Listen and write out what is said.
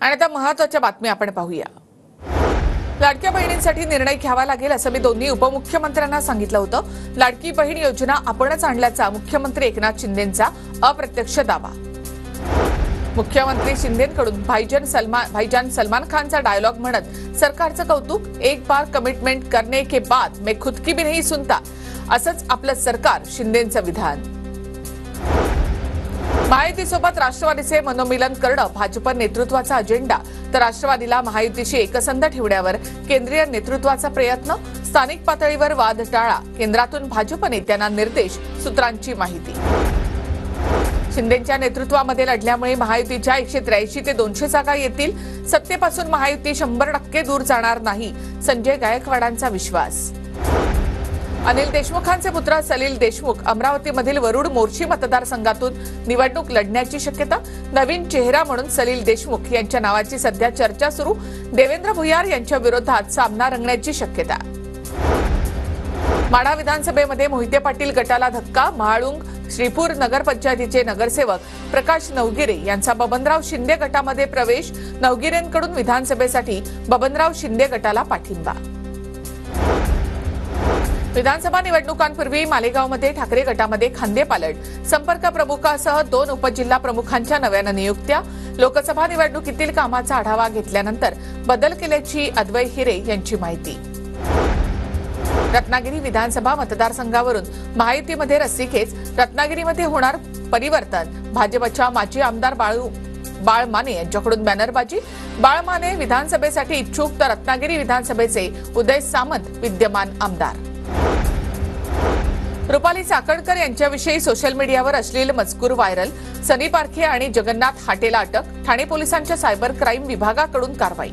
आणि आता महत्त्वाच्या बातमी आपण पाहूया। लाडक्या बहिणींसाठी निर्णय घ्यावा लागेल असं मी दोन्ही उपमुख्यमंत्र्यांना सांगितलं होतं। लाडकी बहीण योजना आपणच आणल्याचा मुख्यमंत्री एकनाथ शिंदेंचा अप्रत्यक्ष दावा। मुख्यमंत्री शिंदेंकडून भाईजान सलमान खानचा डायलॉग म्हणत सरकारचं कौतुक, एक बार कमिटमेंट करने के बाद मैं खुद की भी नहीं सुनता, असंच आपलं सरकार, शिंदेंचं विधान। महायुतीसोबत राष्ट्रवादीचे मनोमिलन करणं भाजप नेतृत्वाचा अजेंडा, तर राष्ट्रवादीला महायुतीशी एकसंध ठेवण्यावर केंद्रीय नेतृत्वाचा प्रयत्न। स्थानिक पातळीवर वाद टाळा, केंद्रातून भाजप नेत्यांना निर्देश, सूत्रांची माहिती। शिंदेंच्या नेतृत्वामध्ये लढल्यामुळे महायुतीच्या 183 ते 200 जागा येतील। सत्तेपासून महायुती 100% दूर जाणार नाही, संजय गायकवाडांचा विश्वास। अनिल देशमुखांचे पुत्र सलील देशमुख अमरावतीमधील वरुड मोर्शी मतदारसंघातून निवडणूक लढण्याची शक्यता। नवीन चेहरा म्हणून सलील देशमुख यांच्या नावाची सध्या चर्चा सुरू। देवेंद्र भुयार यांच्या विरोधात सामना रंगण्याची शक्यता। माढा विधानसभेमध्ये मोहिते पाटील गटाला धक्का। महाळुंग श्रीपूर नगरपंचायतीचे नगरसेवक प्रकाश नवगिरे यांचा बबनराव शिंदे गटामध्ये प्रवेश। नवगिरेंकडून विधानसभेसाठी बबनराव शिंदे गटाला पाठिंबा। विधानसभा निवडणुकांपूर्वी मालेगावमध्ये ठाकरे गटामध्ये खांदेपालट। संपर्क प्रमुखासह 2 उपजिल्हा प्रमुखांच्या नव्यानं नियुक्त्या। लोकसभा निवडणुकीतील कामाचा आढावा घेतल्यानंतर बदल केल्याची अद्वै हिरे यांची माहिती। रत्नागिरी विधानसभा मतदारसंघावरून महायुतीमध्ये रस्सीखेच। रत्नागिरीमध्ये होणार परिवर्तन। भाजपच्या माजी आमदार बाळ माने यांच्याकडून बॅनरबाजी। बाळ माने विधानसभेसाठी इच्छुक, तर रत्नागिरी विधानसभेचे उदय सामंत विद्यमान आमदार। रुपाली चाकणकर यांच्याविषयी सोशल मीडियावर अश्लील मजकूर व्हायरल। सनी पारखे आणि जगन्नाथ हाटेला अटक। ठाणे पोलिसांच्या सायबर क्राईम विभागाकडून कारवाई।